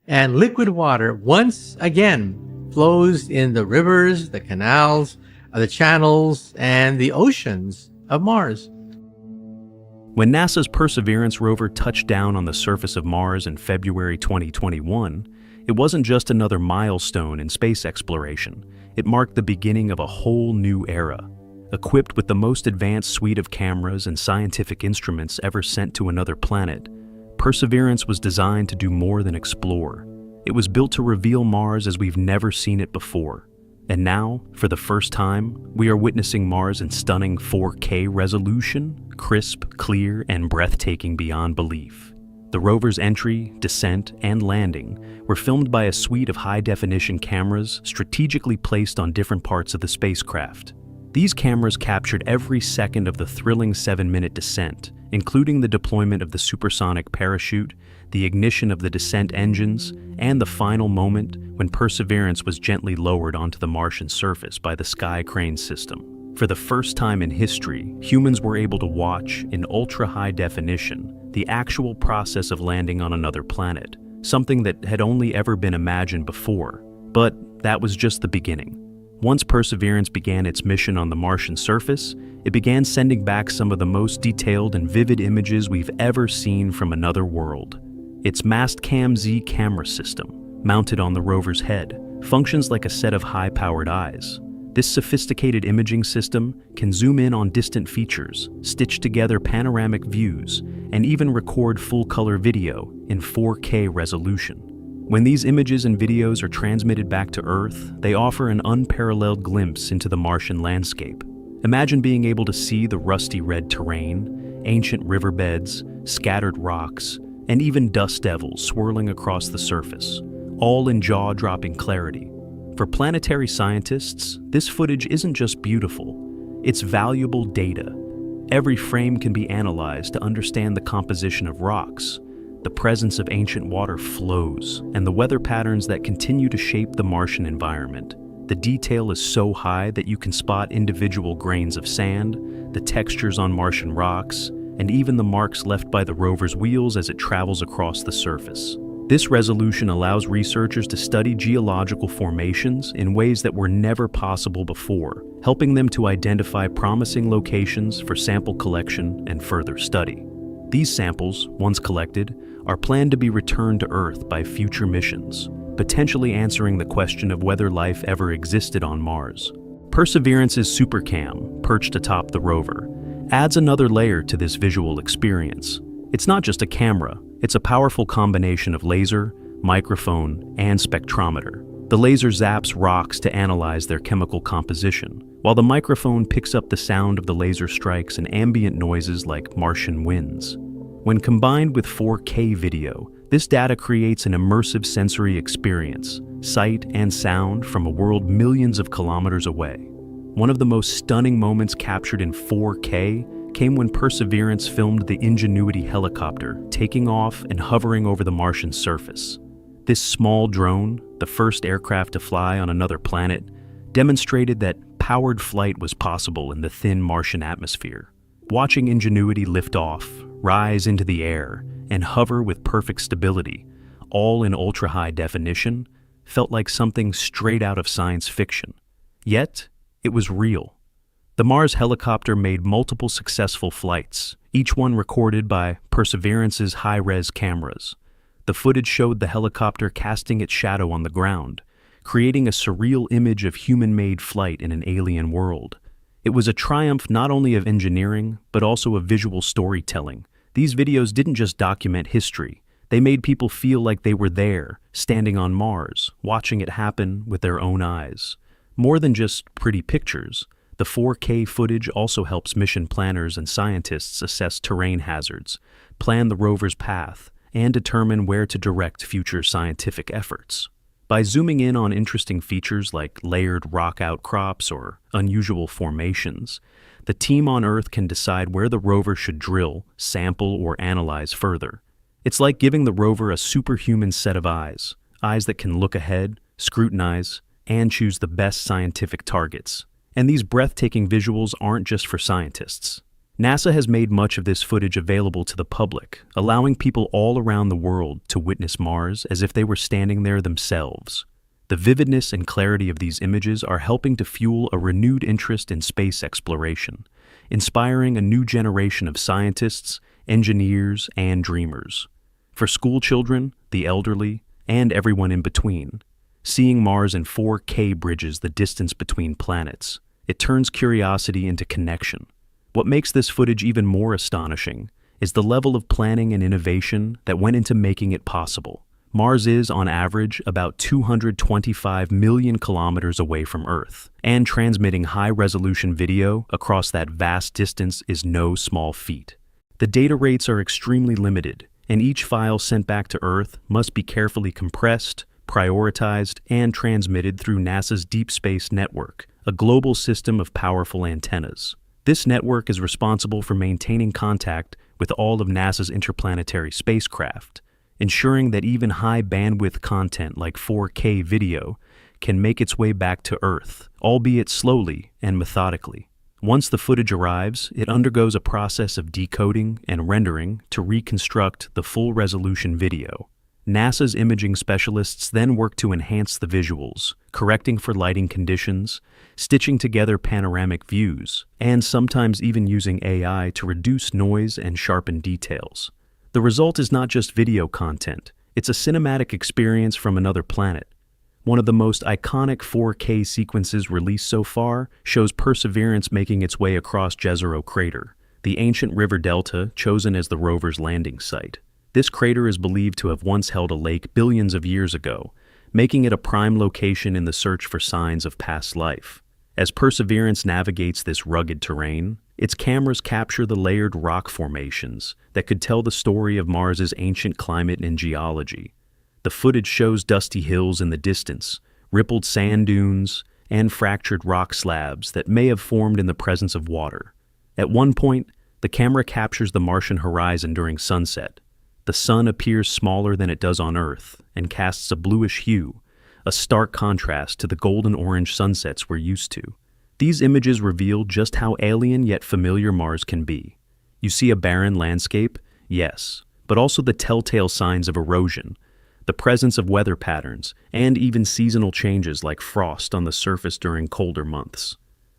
And liquid water once again flows in the rivers, the canals, the channels, and the oceans of Mars. When NASA's Perseverance rover touched down on the surface of Mars in February 2021, it wasn't just another milestone in space exploration. It marked the beginning of a whole new era. Equipped with the most advanced suite of cameras and scientific instruments ever sent to another planet, Perseverance was designed to do more than explore. It was built to reveal Mars as we've never seen it before. And now, for the first time, we are witnessing Mars in stunning 4K resolution, crisp, clear, and breathtaking beyond belief. The rover's entry, descent, and landing were filmed by a suite of high-definition cameras strategically placed on different parts of the spacecraft. These cameras captured every second of the thrilling 7-minute descent, including the deployment of the supersonic parachute, the ignition of the descent engines, and the final moment when Perseverance was gently lowered onto the Martian surface by the Sky Crane system. For the first time in history, humans were able to watch, in ultra-high definition, the actual process of landing on another planet, something that had only ever been imagined before. But that was just the beginning. Once Perseverance began its mission on the Martian surface, it began sending back some of the most detailed and vivid images we've ever seen from another world. Its Mastcam-Z camera system, mounted on the rover's head, functions like a set of high-powered eyes. This sophisticated imaging system can zoom in on distant features, stitch together panoramic views, and even record full-color video in 4K resolution. When these images and videos are transmitted back to Earth, they offer an unparalleled glimpse into the Martian landscape. Imagine being able to see the rusty red terrain, ancient riverbeds, scattered rocks, and even dust devils swirling across the surface, all in jaw-dropping clarity. For planetary scientists, this footage isn't just beautiful, it's valuable data. Every frame can be analyzed to understand the composition of rocks, the presence of ancient water flows, and the weather patterns that continue to shape the Martian environment. The detail is so high that you can spot individual grains of sand, the textures on Martian rocks, and even the marks left by the rover's wheels as it travels across the surface. This resolution allows researchers to study geological formations in ways that were never possible before, helping them to identify promising locations for sample collection and further study. These samples, once collected, are planned to be returned to Earth by future missions, potentially answering the question of whether life ever existed on Mars. Perseverance's SuperCam, perched atop the rover, adds another layer to this visual experience. It's not just a camera, it's a powerful combination of laser, microphone, and spectrometer. The laser zaps rocks to analyze their chemical composition, while the microphone picks up the sound of the laser strikes and ambient noises like Martian winds. When combined with 4K video, this data creates an immersive sensory experience, sight and sound from a world millions of kilometers away. One of the most stunning moments captured in 4K came when Perseverance filmed the Ingenuity helicopter taking off and hovering over the Martian surface. This small drone, the first aircraft to fly on another planet, demonstrated that powered flight was possible in the thin Martian atmosphere. Watching Ingenuity lift off, rise into the air, and hover with perfect stability, all in ultra-high definition, felt like something straight out of science fiction. Yet, it was real. The Mars helicopter made multiple successful flights, each one recorded by Perseverance's high-res cameras. The footage showed the helicopter casting its shadow on the ground, creating a surreal image of human-made flight in an alien world. It was a triumph not only of engineering, but also of visual storytelling. These videos didn't just document history, they made people feel like they were there, standing on Mars, watching it happen with their own eyes. More than just pretty pictures, the 4K footage also helps mission planners and scientists assess terrain hazards, plan the rover's path, and determine where to direct future scientific efforts. By zooming in on interesting features like layered rock outcrops or unusual formations, the team on Earth can decide where the rover should drill, sample, or analyze further. It's like giving the rover a superhuman set of eyes that can look ahead, scrutinize, and choose the best scientific targets. And these breathtaking visuals aren't just for scientists. NASA has made much of this footage available to the public, allowing people all around the world to witness Mars as if they were standing there themselves. The vividness and clarity of these images are helping to fuel a renewed interest in space exploration, inspiring a new generation of scientists, engineers, and dreamers. For school children, the elderly, and everyone in between, seeing Mars in 4K bridges the distance between planets. It turns curiosity into connection. What makes this footage even more astonishing is the level of planning and innovation that went into making it possible. Mars is, on average, about 225 million kilometers away from Earth, and transmitting high-resolution video across that vast distance is no small feat. The data rates are extremely limited, and each file sent back to Earth must be carefully compressed, prioritized, and transmitted through NASA's Deep Space Network, a global system of powerful antennas. This network is responsible for maintaining contact with all of NASA's interplanetary spacecraft, ensuring that even high-bandwidth content like 4K video can make its way back to Earth, albeit slowly and methodically. Once the footage arrives, it undergoes a process of decoding and rendering to reconstruct the full-resolution video. NASA's imaging specialists then work to enhance the visuals, correcting for lighting conditions, stitching together panoramic views, and sometimes even using AI to reduce noise and sharpen details. The result is not just video content, it's a cinematic experience from another planet. One of the most iconic 4K sequences released so far shows Perseverance making its way across Jezero Crater, the ancient river delta chosen as the rover's landing site. This crater is believed to have once held a lake billions of years ago, making it a prime location in the search for signs of past life. As Perseverance navigates this rugged terrain, its cameras capture the layered rock formations that could tell the story of Mars's ancient climate and geology. The footage shows dusty hills in the distance, rippled sand dunes, and fractured rock slabs that may have formed in the presence of water. At one point, the camera captures the Martian horizon during sunset. The sun appears smaller than it does on Earth and casts a bluish hue, a stark contrast to the golden-orange sunsets we're used to. These images reveal just how alien yet familiar Mars can be. You see a barren landscape, yes, but also the telltale signs of erosion, the presence of weather patterns, and even seasonal changes like frost on the surface during colder months.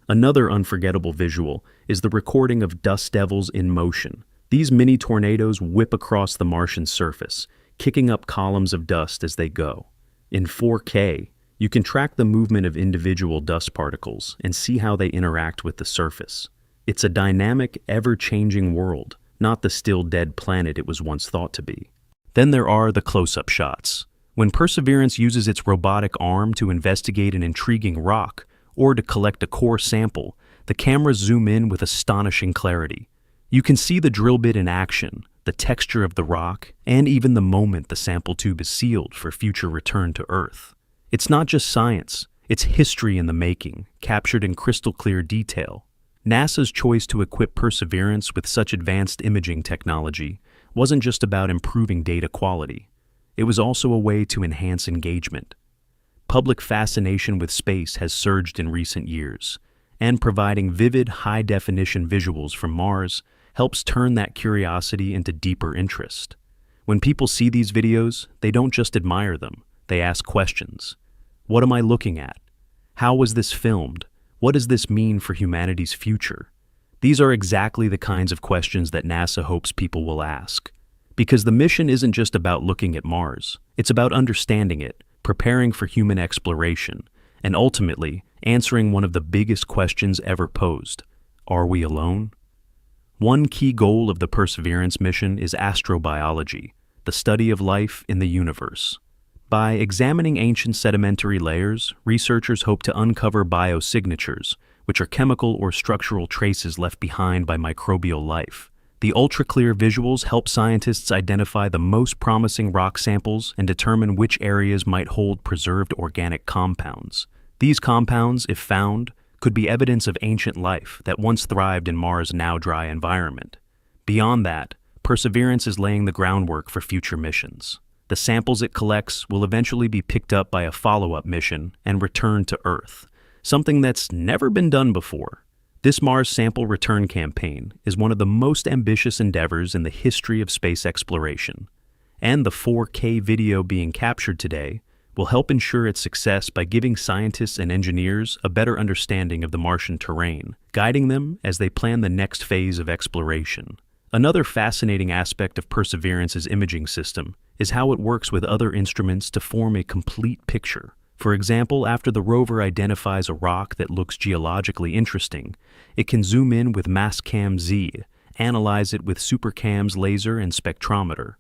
Another unforgettable visual is the recording of dust devils in motion. These mini tornadoes whip across the Martian surface, kicking up columns of dust as they go. In 4K, you can track the movement of individual dust particles and see how they interact with the surface. It's a dynamic, ever-changing world, not the still dead planet it was once thought to be. Then there are the close-up shots. When Perseverance uses its robotic arm to investigate an intriguing rock or to collect a core sample, the cameras zoom in with astonishing clarity. You can see the drill bit in action, the texture of the rock, and even the moment the sample tube is sealed for future return to Earth. It's not just science, it's history in the making, captured in crystal-clear detail. NASA's choice to equip Perseverance with such advanced imaging technology wasn't just about improving data quality. It was also a way to enhance engagement. Public fascination with space has surged in recent years, and providing vivid, high-definition visuals from Mars helps turn that curiosity into deeper interest. When people see these videos, they don't just admire them, they ask questions. What am I looking at? How was this filmed? What does this mean for humanity's future? These are exactly the kinds of questions that NASA hopes people will ask. Because the mission isn't just about looking at Mars, it's about understanding it, preparing for human exploration, and ultimately answering one of the biggest questions ever posed. Are we alone? One key goal of the Perseverance mission is astrobiology, the study of life in the universe. By examining ancient sedimentary layers, researchers hope to uncover biosignatures, which are chemical or structural traces left behind by microbial life. The ultra-clear visuals help scientists identify the most promising rock samples and determine which areas might hold preserved organic compounds. These compounds, if found, could be evidence of ancient life that once thrived in Mars' now dry environment. Beyond that, Perseverance is laying the groundwork for future missions. The samples it collects will eventually be picked up by a follow-up mission and returned to Earth, something that's never been done before. This Mars sample return campaign is one of the most ambitious endeavors in the history of space exploration, and the 4K video being captured today will help ensure its success by giving scientists and engineers a better understanding of the Martian terrain, guiding them as they plan the next phase of exploration. Another fascinating aspect of Perseverance's imaging system is how it works with other instruments to form a complete picture. For example, after the rover identifies a rock that looks geologically interesting, it can zoom in with Mastcam Z, analyze it with SuperCam's laser and spectrometer,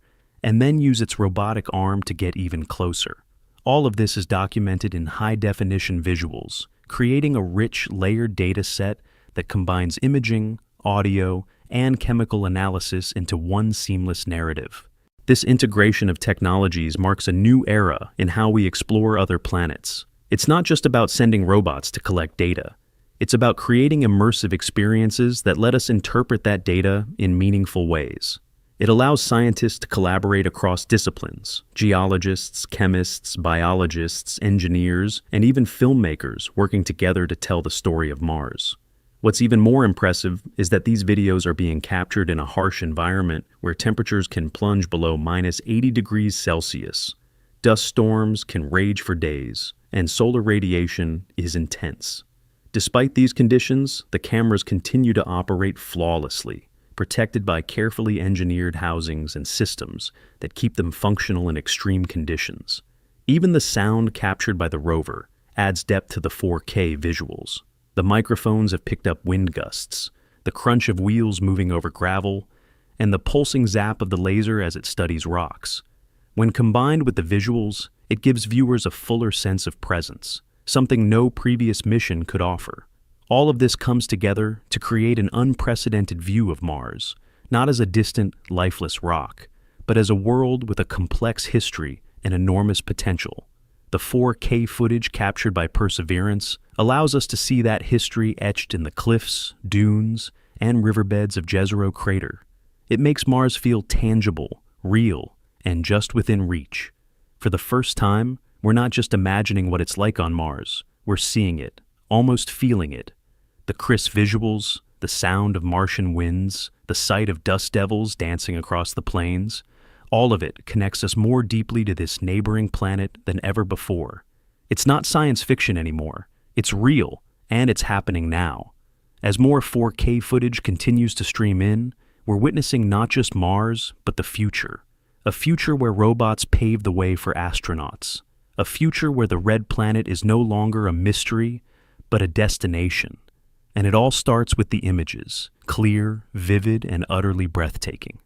and then use its robotic arm to get even closer. All of this is documented in high-definition visuals, creating a rich, layered data set that combines imaging, audio, and chemical analysis into one seamless narrative. This integration of technologies marks a new era in how we explore other planets. It's not just about sending robots to collect data. It's about creating immersive experiences that let us interpret that data in meaningful ways. It allows scientists to collaborate across disciplines: geologists, chemists, biologists, engineers, and even filmmakers working together to tell the story of Mars. What's even more impressive is that these videos are being captured in a harsh environment where temperatures can plunge below -80 degrees Celsius. Dust storms can rage for days, and solar radiation is intense. Despite these conditions, the cameras continue to operate flawlessly, protected by carefully engineered housings and systems that keep them functional in extreme conditions. Even the sound captured by the rover adds depth to the 4K visuals. The microphones have picked up wind gusts, the crunch of wheels moving over gravel, and the pulsing zap of the laser as it studies rocks. When combined with the visuals, it gives viewers a fuller sense of presence, something no previous mission could offer. All of this comes together to create an unprecedented view of Mars, not as a distant, lifeless rock, but as a world with a complex history and enormous potential. The 4K footage captured by Perseverance allows us to see that history etched in the cliffs, dunes, and riverbeds of Jezero Crater. It makes Mars feel tangible, real, and just within reach. For the first time, we're not just imagining what it's like on Mars, we're seeing it, almost feeling it. The crisp visuals, the sound of Martian winds, the sight of dust devils dancing across the plains, all of it connects us more deeply to this neighboring planet than ever before. It's not science fiction anymore. It's real, and it's happening now. As more 4K footage continues to stream in, we're witnessing not just Mars, but the future. A future where robots pave the way for astronauts. A future where the red planet is no longer a mystery, but a destination. And it all starts with the images, clear, vivid, and utterly breathtaking.